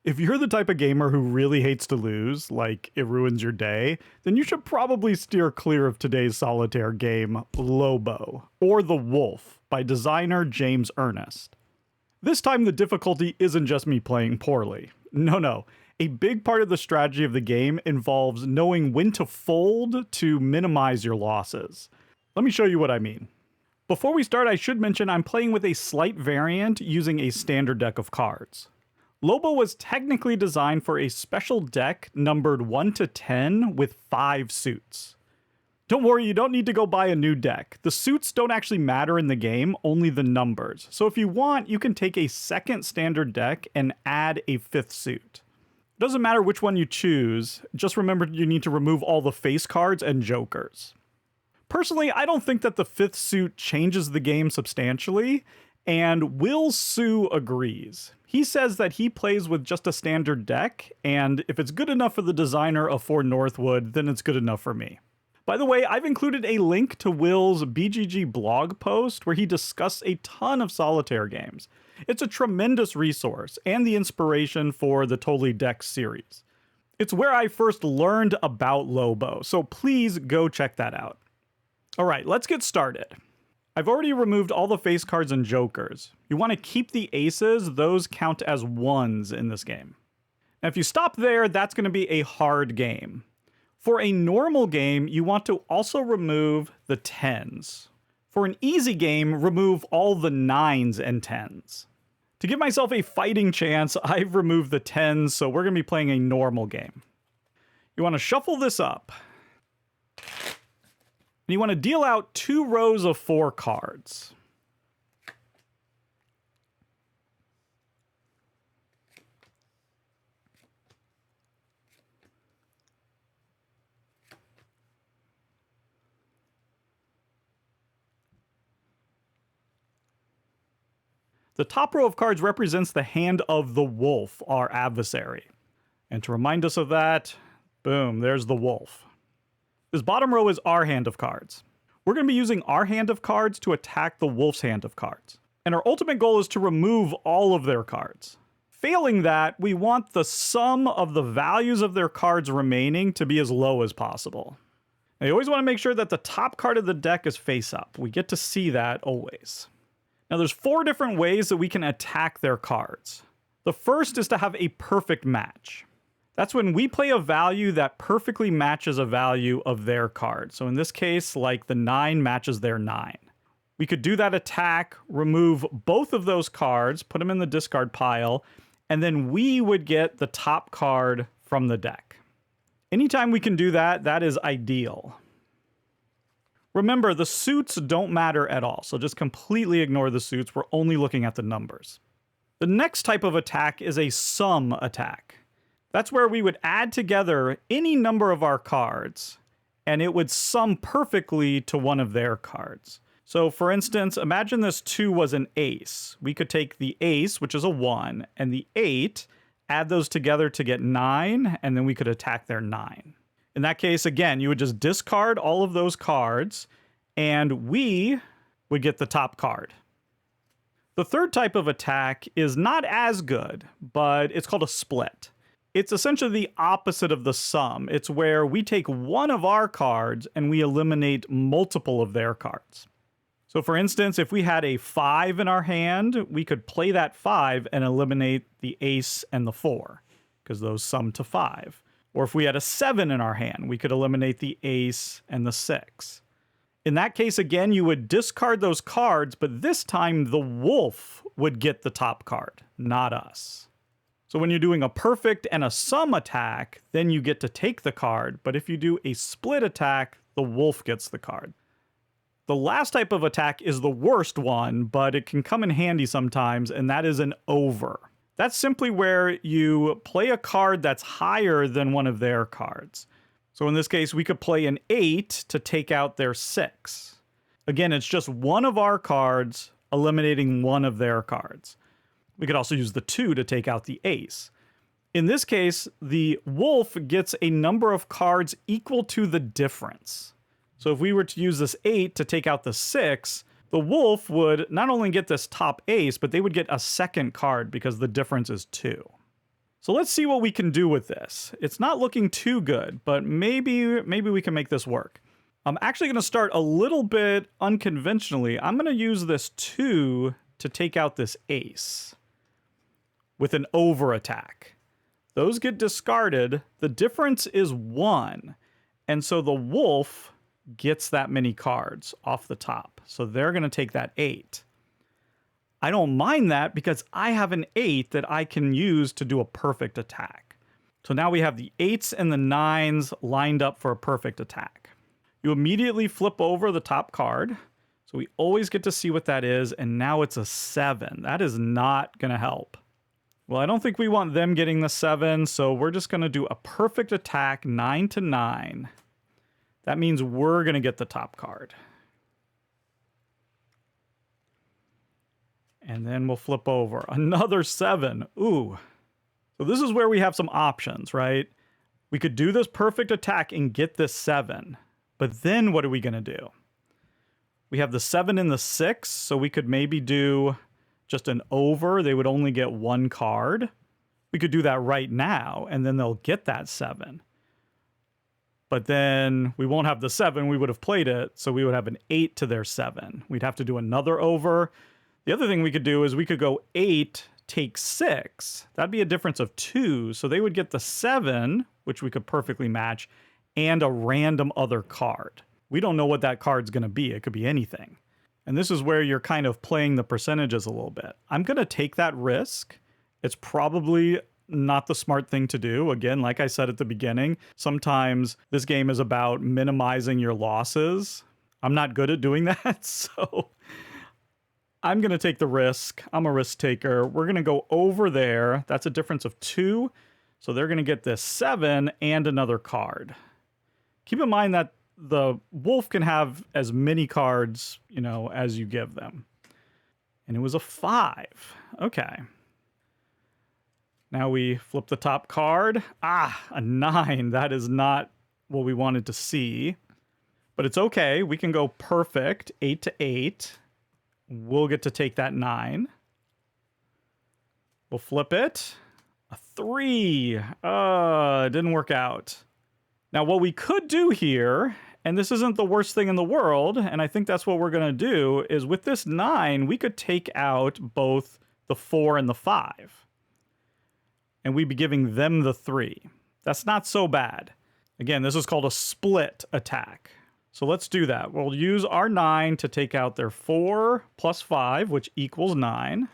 If you're the type of gamer who really hates to lose, like it ruins your day, then you should probably steer clear of today's solitaire game, Lobo, or The Wolf, by designer James Ernest. This time the difficulty isn't just me playing poorly. No. A big part of the strategy of the game involves knowing when to fold to minimize your losses. Let me show you what I mean. Before we start, I should mention I'm playing with a slight variant using a standard deck of cards. Lobo was technically designed for a special deck numbered 1 to 10 with 5 suits. Don't worry, you don't need to go buy a new deck. The suits don't actually matter in the game, only the numbers. So if you want, you can take a second standard deck and add a 5th suit. It doesn't matter which one you choose, just remember you need to remove all the face cards and jokers. Personally, I don't think that the 5th suit changes the game substantially, and Will Sue agrees. He says that he plays with just a standard deck, and if it's good enough for the designer of For Northwood, then it's good enough for me. By the way, I've included a link to Will's BGG blog post where he discussed a ton of solitaire games. It's a tremendous resource and the inspiration for the Totally Deck series. It's where I first learned about Lobo, so please go check that out. Alright, let's get started. I've already removed all the face cards and jokers. You want to keep the aces, those count as ones in this game. Now if you stop there, that's going to be a hard game. For a normal game, you want to also remove the 10s. For an easy game, remove all the 9s and 10s. To give myself a fighting chance, I've removed the 10s, so we're going to be playing a normal game. You want to shuffle this up. And you want to deal out 2 rows of 4 cards. The top row of cards represents the hand of the wolf, our adversary. And to remind us of that, boom, there's the wolf. This bottom row is our hand of cards. We're going to be using our hand of cards to attack the wolf's hand of cards. And our ultimate goal is to remove all of their cards. Failing that, we want the sum of the values of their cards remaining to be as low as possible. Now, you always want to make sure that the top card of the deck is face up. We get to see that always. Now there's 4 different ways that we can attack their cards. The first is to have a perfect match. That's when we play a value that perfectly matches a value of their card. So in this case, like the 9 matches their 9. We could do that attack, remove both of those cards, put them in the discard pile, and then we would get the top card from the deck. Anytime we can do that, that is ideal. Remember, the suits don't matter at all, so just completely ignore the suits. We're only looking at the numbers. The next type of attack is a sum attack. That's where we would add together any number of our cards, and it would sum perfectly to one of their cards. So for instance, imagine this 2 was an ace. We could take the ace, which is a 1, and the 8, add those together to get 9, and then we could attack their 9. In that case, again, you would just discard all of those cards, and we would get the top card. The third type of attack is not as good, but it's called a split. It's essentially the opposite of the sum. It's where we take one of our cards and we eliminate multiple of their cards. So for instance, if we had a 5 in our hand, we could play that 5 and eliminate the ace and the 4, because those sum to 5. Or if we had a 7 in our hand, we could eliminate the ace and the 6. In that case, again, you would discard those cards, but this time the wolf would get the top card, not us. So when you're doing a perfect and a sum attack, then you get to take the card, but if you do a split attack, the wolf gets the card. The last type of attack is the worst one, but it can come in handy sometimes, and that is an over. That's simply where you play a card that's higher than one of their cards. So in this case, we could play an 8 to take out their 6. Again, it's just one of our cards eliminating one of their cards. We could also use the 2 to take out the ace. In this case, the wolf gets a number of cards equal to the difference. So if we were to use this 8 to take out the 6, the wolf would not only get this top ace, but they would get a second card because the difference is 2. So let's see what we can do with this. It's not looking too good, but maybe we can make this work. I'm actually going to start a little bit unconventionally. I'm going to use this 2 to take out this ace with an over attack. Those get discarded. The difference is 1. And so the wolf gets that many cards off the top. So they're going to take that 8. I don't mind that because I have an 8 that I can use to do a perfect attack. So now we have the 8s and the 9s lined up for a perfect attack. You immediately flip over the top card. So we always get to see what that is. And now it's a 7. That is not going to help. Well, I don't think we want them getting the 7. So we're just going to do a perfect attack 9 to 9. That means we're going to get the top card. And then we'll flip over. Another 7. Ooh. So this is where we have some options, right? We could do this perfect attack and get this 7. But then what are we going to do? We have the 7 and the 6, so we could maybe do just an over. They would only get 1 card. We could do that right now, and then they'll get that 7. But then we won't have the 7. We would have played it, so we would have an 8 to their 7. We'd have to do another over. The other thing we could do is we could go 8, take 6. That'd be a difference of 2. So they would get the 7, which we could perfectly match, and a random other card. We don't know what that card's going to be. It could be anything. And this is where you're kind of playing the percentages a little bit. I'm going to take that risk. It's probably not the smart thing to do. Again, like I said at the beginning, sometimes this game is about minimizing your losses. I'm not good at doing that, so I'm going to take the risk. I'm a risk taker. We're going to go over there. That's a difference of 2. So they're going to get this 7 and another card. Keep in mind that the wolf can have as many cards, as you give them. And it was a 5. Okay. Now we flip the top card. A 9. That is not what we wanted to see. But it's okay. We can go perfect. 8 to 8. We'll get to take that 9. We'll flip it. A 3. It didn't work out. Now, what we could do here, and this isn't the worst thing in the world, and I think that's what we're going to do, is with this 9, we could take out both the 4 and the 5. And we'd be giving them the 3. That's not so bad. Again, this is called a split attack. So let's do that. We'll use our 9 to take out their 4 plus 5, which equals 9.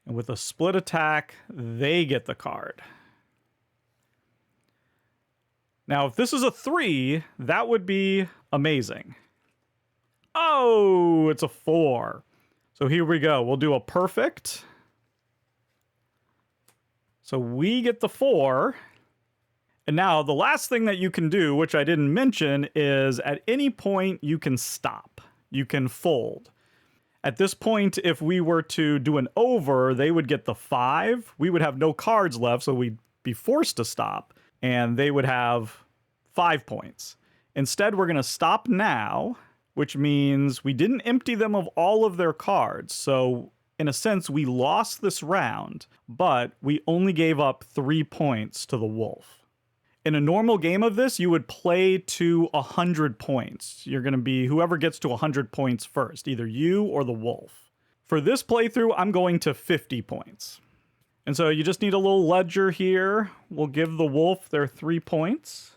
And with a split attack, they get the card. Now, if this is a 3, that would be amazing. Oh, it's a 4. So here we go. We'll do a perfect. So we get the 4. And now the last thing that you can do, which I didn't mention, is at any point you can stop. You can fold. At this point, if we were to do an over, they would get the 5. We would have no cards left, so we'd be forced to stop. And they would have 5 points. Instead, we're going to stop now, which means we didn't empty them of all of their cards. So in a sense, we lost this round, but we only gave up 3 points to the wolf. In a normal game of this, you would play to 100 points. You're going to be whoever gets to 100 points first, either you or the wolf. For this playthrough, I'm going to 50 points. And so you just need a little ledger here. We'll give the wolf their 3 points.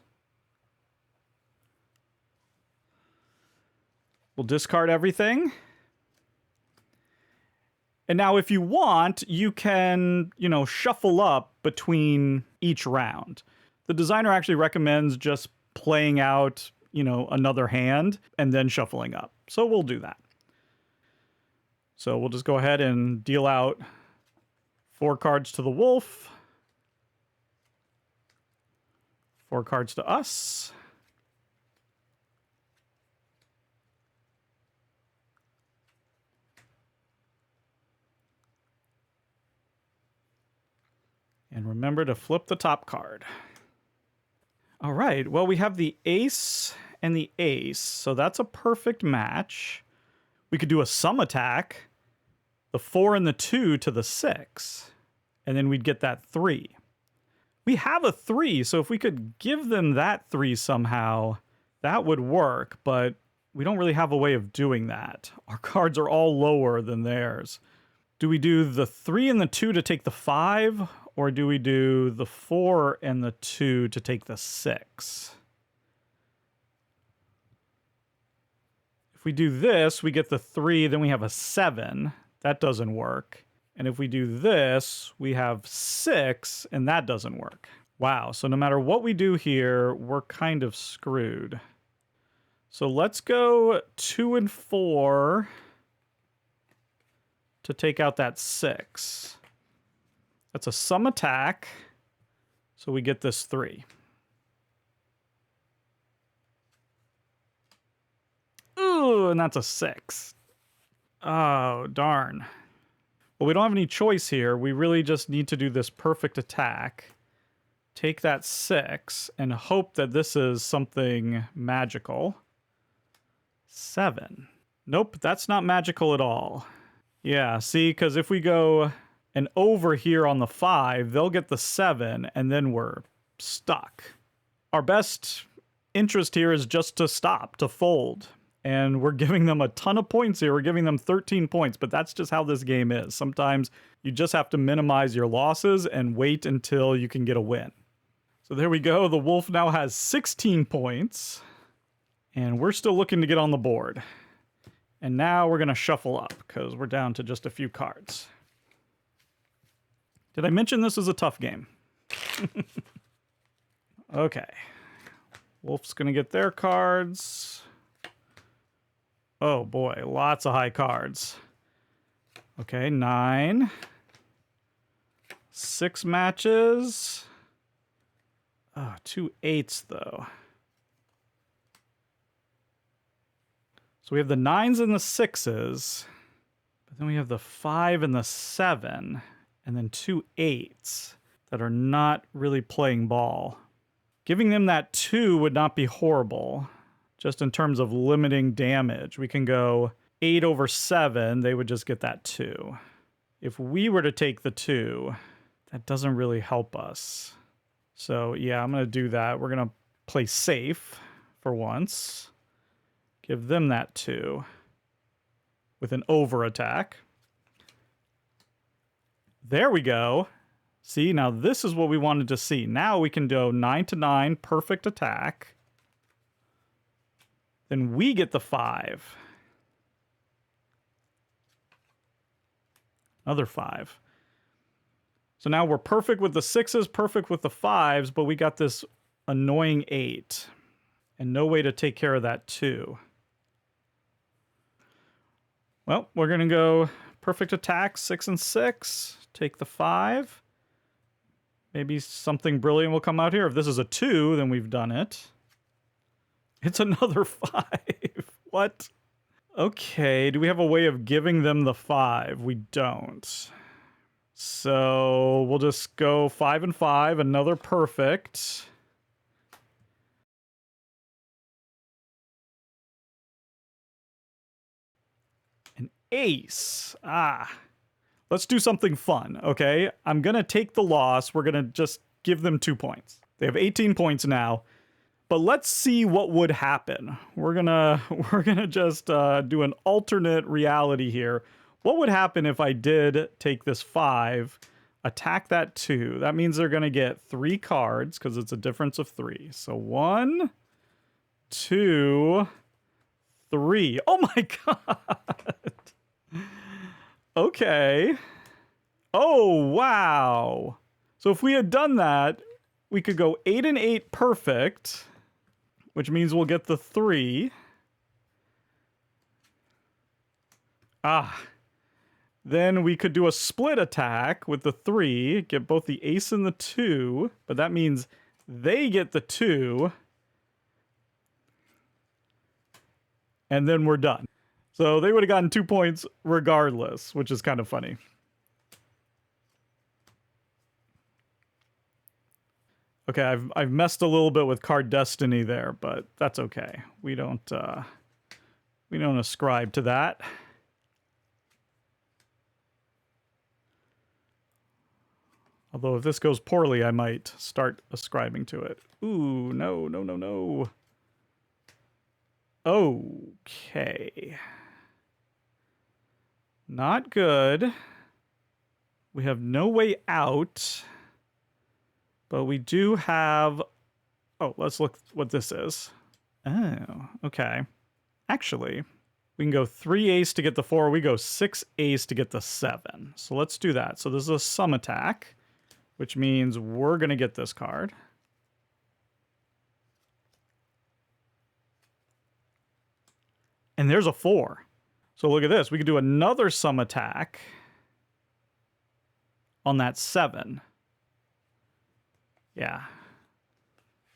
We'll discard everything. And now if you want, you can, shuffle up between each round. The designer actually recommends just playing out, another hand and then shuffling up. So we'll do that. So we'll just go ahead and deal out 4 cards to the wolf. 4 cards to us. And remember to flip the top card. All right, well, we have the ace and the ace, so that's a perfect match. We could do a sum attack, the 4 and the 2 to the 6. and then we'd get that 3. We have a 3, so if we could give them that 3 somehow, that would work, but we don't really have a way of doing that. Our cards are all lower than theirs. Do we do the 3 and the 2 to take the 5, or do we do the 4 and the 2 to take the 6? If we do this, we get the 3, then we have a 7. That doesn't work. And if we do this, we have 6, and that doesn't work. Wow, so no matter what we do here, we're kind of screwed. So let's go 2 and 4 to take out that 6. That's a sum attack, so we get this 3. Ooh, and that's a 6. Oh, darn. Well, we don't have any choice here. We really just need to do this perfect attack. Take that 6 and hope that this is something magical. 7. Nope, that's not magical at all. Yeah, see, because if we go an over here on the 5, they'll get the 7, and then we're stuck. Our best interest here is just to stop, to fold. And we're giving them a ton of points here. We're giving them 13 points, but that's just how this game is. Sometimes you just have to minimize your losses and wait until you can get a win. So there we go. The wolf now has 16 points, and we're still looking to get on the board. And now we're going to shuffle up because we're down to just a few cards. Did I mention this is a tough game? Okay. Wolf's going to get their cards. Oh boy, lots of high cards. Okay, 9. 6 matches. Oh, 2 8s though. So we have the 9s and the 6s, but then we have the 5 and the 7, and then 2 8s that are not really playing ball. Giving them that 2 would not be horrible. Just in terms of limiting damage, we can go 8 over 7, they would just get that 2. If we were to take the 2, that doesn't really help us. So yeah, I'm going to do that. We're going to play safe for once. Give them that 2 with an over attack. There we go. See, now this is what we wanted to see. Now we can go 9 to 9, perfect attack. Then we get the 5. Another 5. So now we're perfect with the 6s, perfect with the 5s, but we got this annoying 8. And no way to take care of that 2. Well, we're going to go perfect attack, 6 and 6. Take the 5. Maybe something brilliant will come out here. If this is a 2, then we've done it. It's another 5. What? Okay, do we have a way of giving them the 5? We don't. So we'll just go 5 and 5, another perfect. An ace. Ah. Let's do something fun, okay? I'm going to take the loss. We're going to just give them 2 points. They have 18 points now. But let's see what would happen. We're gonna just do an alternate reality here. What would happen if I did take this 5, attack that 2? That means they're gonna get 3 cards because it's a difference of 3. So 1, 2, 3. Oh my god. Okay. Oh wow. So if we had done that, we could go 8 and 8 perfect, which means we'll get the 3. Then we could do a split attack with the 3, get both the ace and the 2, but that means they get the 2, and then we're done. So they would have gotten 2 points regardless, which is kind of funny. Okay, I've messed a little bit with card destiny there, but that's okay. We don't ascribe to that. Although if this goes poorly, I might start ascribing to it. Ooh, no, no, no, no. Okay. Not good. We have no way out. But we do have... Oh, let's look what this is. Oh, okay. Actually, we can go 3 ace to get the 4. We go 6 ace to get the 7. So let's do that. So this is a sum attack, which means we're going to get this card. And there's a 4. So look at this. We could do another sum attack on that 7. Yeah.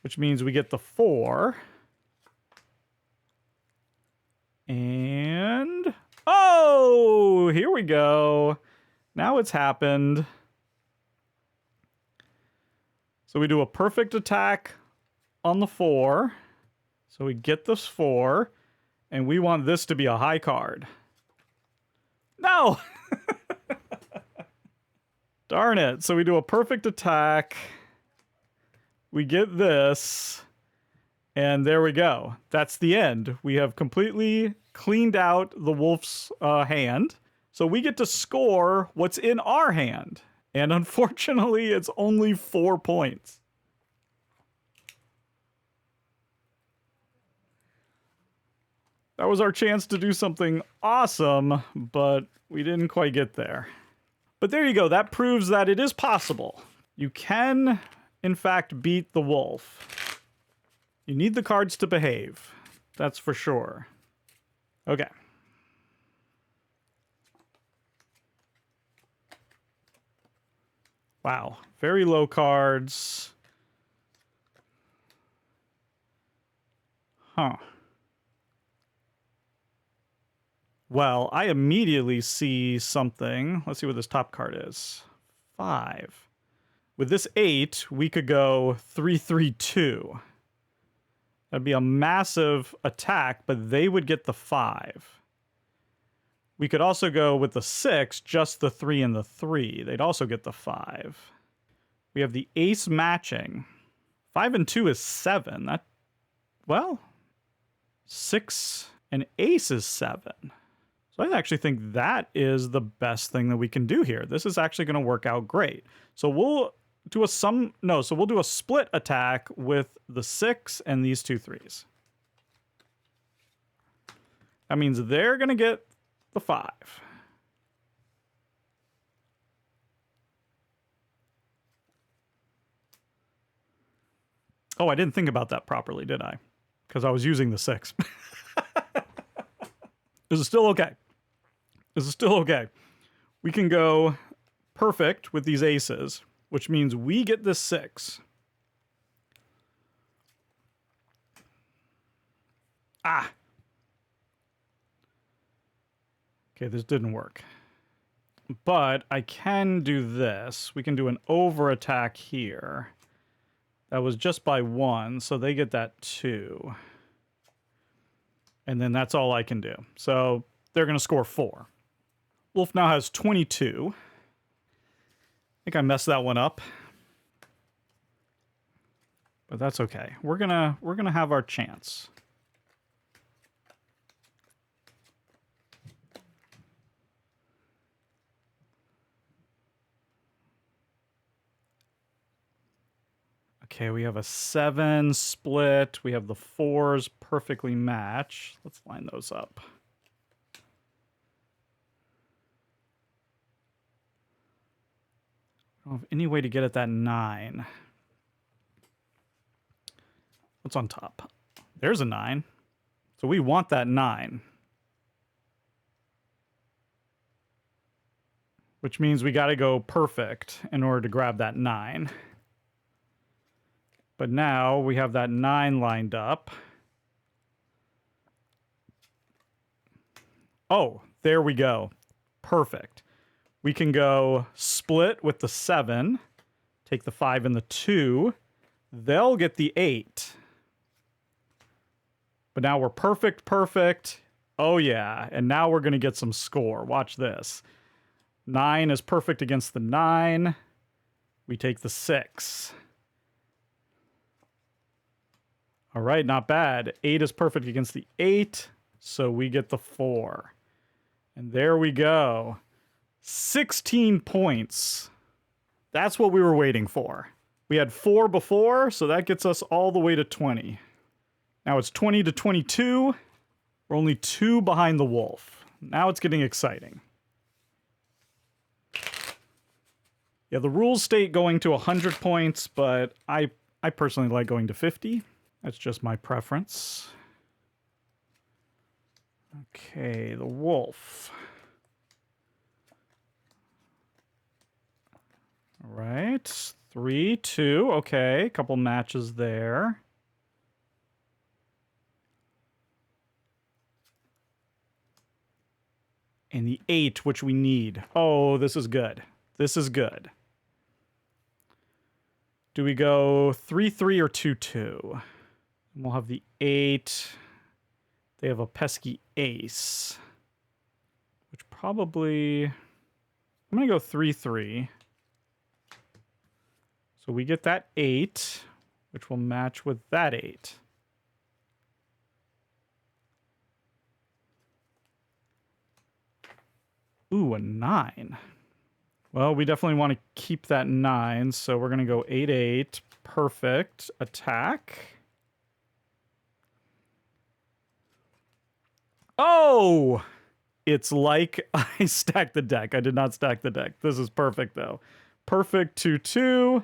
Which means we get the 4. And... oh! Here we go. Now it's happened. So we do a perfect attack on the 4. So we get this 4. And we want this to be a high card. No! Darn it. So we do a perfect attack. We get this. And there we go. That's the end. We have completely cleaned out the wolf's hand. So we get to score what's in our hand. And unfortunately, it's only 4 points. That was our chance to do something awesome, but we didn't quite get there. But there you go. That proves that it is possible. You can, in fact, beat the wolf. You need the cards to behave. That's for sure. Okay. Wow. Very low cards. Huh. Well, I immediately see something. Let's see what this top card is. 5. With this 8, we could go 3-3-2. That'd be a massive attack, but they would get the 5. We could also go with the 6, just the 3 and the 3. They'd also get the 5. We have the ace matching. 5 and 2 is 7. That, well, 6 and ace is 7. So I actually think that is the best thing that we can do here. This is actually going to work out great. So we'll do we'll do a split attack with the 6 and these 2 3s. That means they're going to get the 5. Oh, I didn't think about that properly, did I? Because I was using the 6. This is still okay. This is still okay. We can go perfect with these aces, which means we get this 6. Ah! Okay, this didn't work. But I can do this. We can do an over attack here. That was just by 1, so they get that 2. And then that's all I can do. So they're going to score 4. Wolf now has 22. I think I messed that one up. But that's okay. We're gonna have our chance. Okay, we have a 7 split. We have the 4s perfectly match. Let's line those up. I don't have any way to get at that 9. What's on top? There's a 9. So we want that 9. Which means we got to go perfect in order to grab that 9. But now we have that 9 lined up. Oh, there we go. Perfect. We can go split with the 7, take the 5 and the 2. They'll get the 8. But now we're perfect. Oh, yeah. And now we're going to get some score. Watch this. 9 is perfect against the 9. We take the 6. All right, not bad. 8 is perfect against the 8, so we get the 4. And there we go. 16 points. That's what we were waiting for. We had 4 before, so that gets us all the way to 20. Now it's 20 to 22. We're only 2 behind the wolf. Now it's getting exciting. Yeah, the rules state going to 100 points, but I personally like going to 50. That's just my preference. Okay, the wolf. All right, 3, 2. Okay, a couple matches there. And the 8, which we need. Oh, this is good. This is good. Do we go 3, 3 or 2, 2? We'll have the 8. They have a pesky ace. Which probably... I'm going to go 3, 3. So we get that 8, which will match with that 8. Ooh, a 9. Well, we definitely want to keep that 9, so we're going to go 8, 8. Perfect. Attack. Oh! It's like I stacked the deck. I did not stack the deck. This is perfect, though. Perfect 2, 2.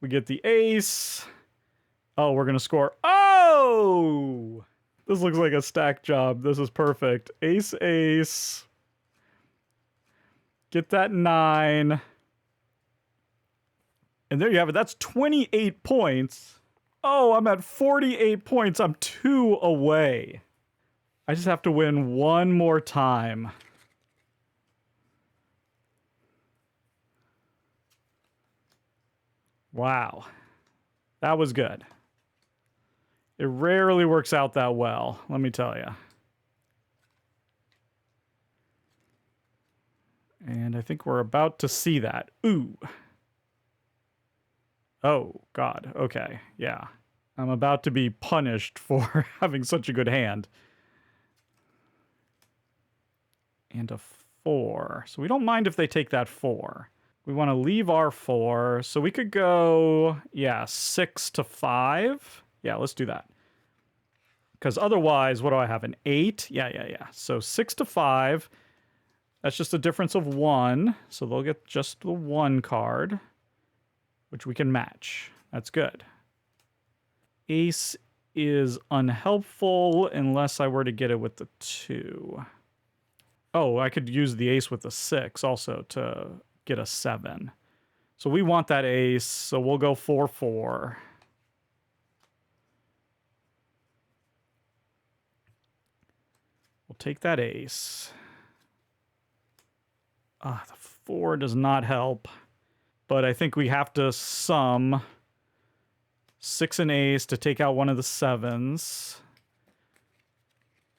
We get the ace. Oh, we're going to score. Oh! This looks like a stack job. This is perfect. Ace, ace. Get that 9. And there you have it. That's 28 points. Oh, I'm at 48 points. I'm 2 away. I just have to win one more time. Wow. That was good. It rarely works out that well, let me tell you. And I think we're about to see that. Ooh. Oh, God. Okay. Yeah. I'm about to be punished for having such a good hand. And a 4. So we don't mind if they take that 4. We want to leave our 4. So we could go, yeah, 6 to 5. Yeah, let's do that. Because otherwise, what do I have? An 8? Yeah. So 6 to 5. That's just a difference of 1. So they'll get just the 1 card, which we can match. That's good. Ace is unhelpful unless I were to get it with the 2. Oh, I could use the ace with the 6 also to get a 7. So we want that ace, so we'll go 4, 4. We'll take that ace. The 4 does not help. But I think we have to sum 6 and ace to take out one of the 7s.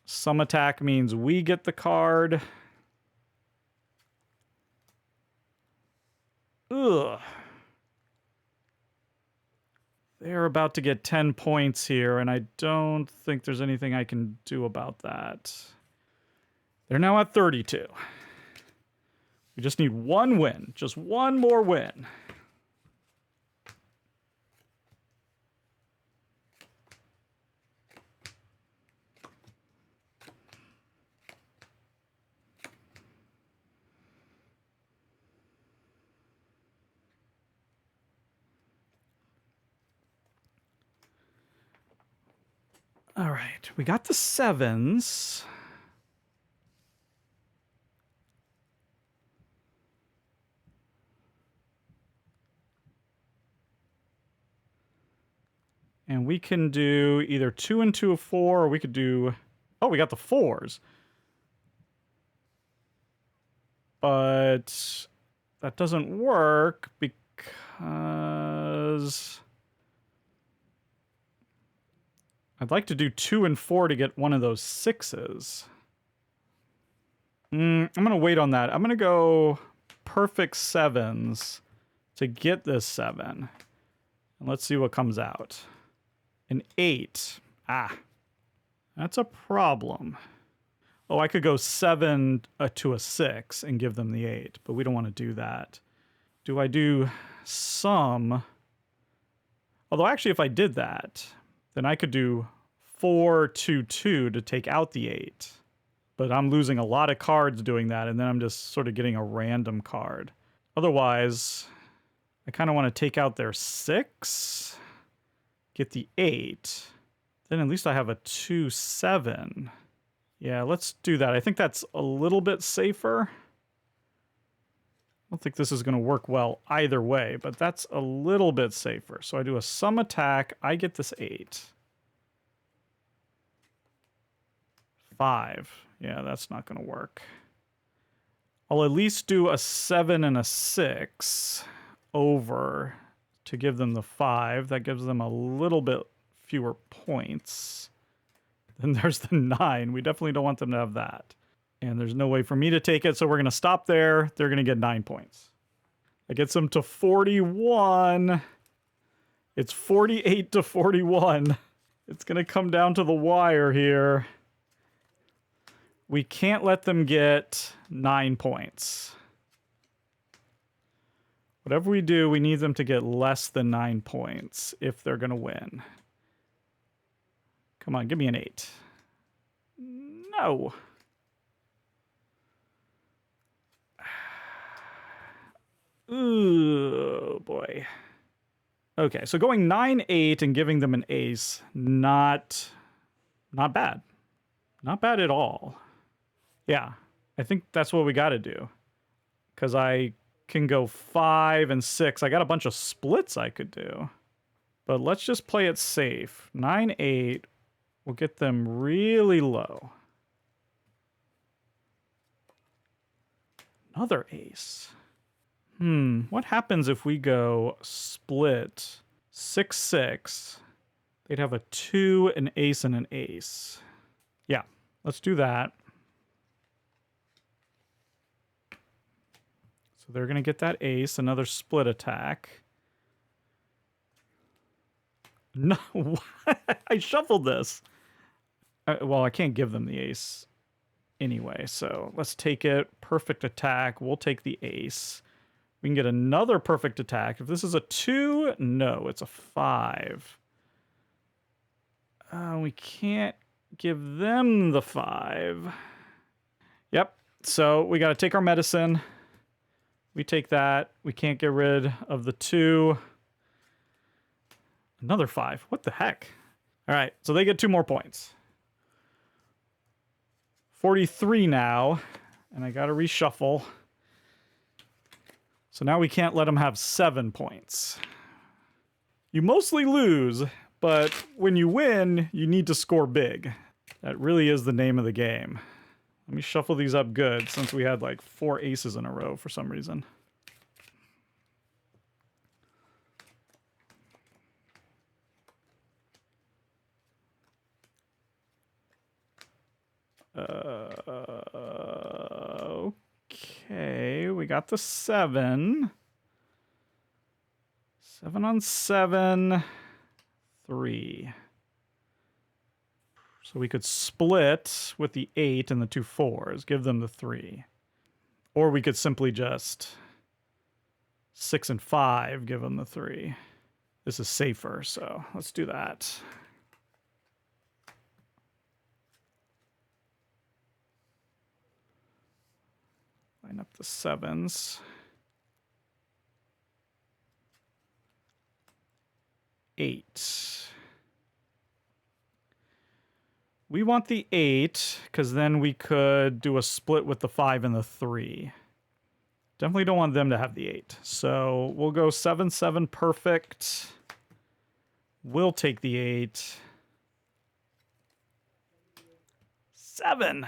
Sum attack means we get the card. Ugh. They're about to get 10 points here, and I don't think there's anything I can do about that. They're now at 32. We just need one win. Just one more win. All right, we got the 7s. And we can do either 2 and 2 of 4, or we could do... Oh, we got the 4s. But that doesn't work because... I'd like to do 2 and 4 to get one of those 6s. I'm going to wait on that. I'm going to go perfect 7s to get this 7. And let's see what comes out. An 8. Ah, that's a problem. Oh, I could go 7 to a 6 and give them the 8, but we don't want to do that. Do I do some? Although actually if I did that, then I could do 4 to 2 to take out the 8. But I'm losing a lot of cards doing that, and then I'm just sort of getting a random card. Otherwise, I kind of want to take out their 6, get the 8. Then at least I have a 2, 7. Yeah, let's do that. I think that's a little bit safer. I don't think this is going to work well either way, but that's a little bit safer. So I do a sum attack. I get this 8. 5. Yeah, that's not going to work. I'll at least do a 7 and a 6 over to give them the 5. That gives them a little bit fewer points. Then there's the 9. We definitely don't want them to have that. And there's no way for me to take it, so we're going to stop there. They're going to get 9 points. That gets them to 41. It's 48 to 41. It's going to come down to the wire here. We can't let them get 9 points. Whatever we do, we need them to get less than 9 points if they're going to win. Come on, give me an 8. No. Ooh, boy. Okay, so going 9-8 and giving them an ace, not bad. Not bad at all. Yeah, I think that's what we got to do. Because I can go 5 and 6. I got a bunch of splits I could do. But let's just play it safe. 9-8 will get them really low. Another ace. What happens if we go split 6-6? They'd have a 2, an ace, and an ace. Yeah, let's do that. So they're going to get that ace, another split attack. No, I shuffled this. Well, I can't give them the ace anyway, so let's take it. Perfect attack. We'll take the ace. We can get another perfect attack. If this is a 2, no, it's a 5. We can't give them the 5. Yep, so we got to take our medicine. We take that. We can't get rid of the 2. Another 5. What the heck? All right, so they get 2 more points. 43 now, and I got to reshuffle. So now we can't let them have 7 points. You mostly lose, but when you win, you need to score big. That really is the name of the game. Let me shuffle these up good since we had like 4 aces in a row for some reason. Okay, we got the 7. 7 on 7, 3. So we could split with the 8 and the 2 4s, give them the 3. Or we could simply just 6 and 5, give them the 3. This is safer, so let's do that. Line up the 7s. 8. We want the 8, because then we could do a split with the 5 and the 3. Definitely don't want them to have the 8. So we'll go 7-7 perfect. We'll take the 8. 7.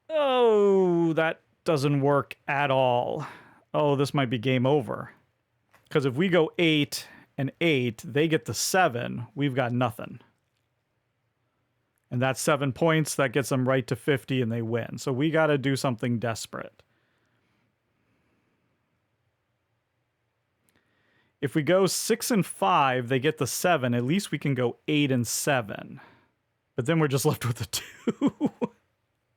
Oh, that doesn't work at all. Oh, this might be game over. Because if we go 8 and 8, they get the 7. We've got nothing. And that's 7 points. That gets them right to 50 and they win. So we got to do something desperate. If we go 6 and 5, they get the 7. At least we can go 8 and 7. But then we're just left with a 2.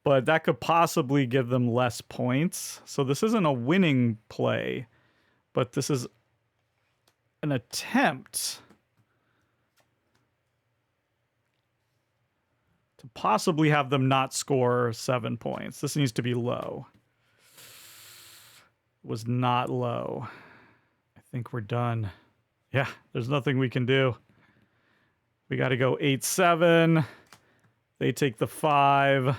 But that could possibly give them less points. So this isn't a winning play, but this is an attempt to possibly have them not score 7 points. This needs to be low. It was not low. I think we're done. Yeah, there's nothing we can do. We got to go 8-7. They take the 5.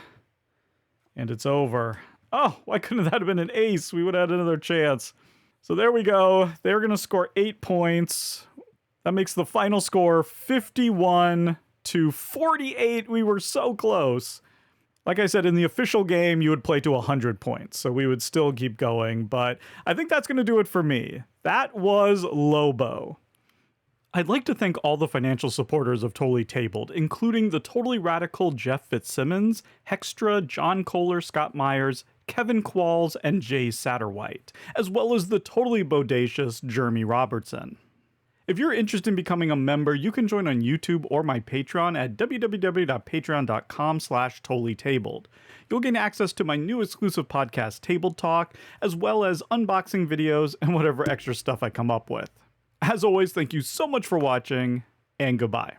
And it's over. Oh, why couldn't that have been an ace? We would have had another chance. So there we go. They're going to score 8 points. That makes the final score 51-48. We were so close. Like I said, in the official game, you would play to 100 points. So we would still keep going. But I think that's going to do it for me. That was Lobo. I'd like to thank all the financial supporters of Totally Tabled, including the totally radical Jeff Fitzsimmons, Hextra, John Kohler, Scott Myers, Kevin Qualls, and Jay Satterwhite, as well as the totally bodacious Jeremy Robertson. If you're interested in becoming a member, you can join on YouTube or my Patreon at www.patreon.com/totallytabled. You'll gain access to my new exclusive podcast, Table Talk, as well as unboxing videos and whatever extra stuff I come up with. As always, thank you so much for watching, and goodbye.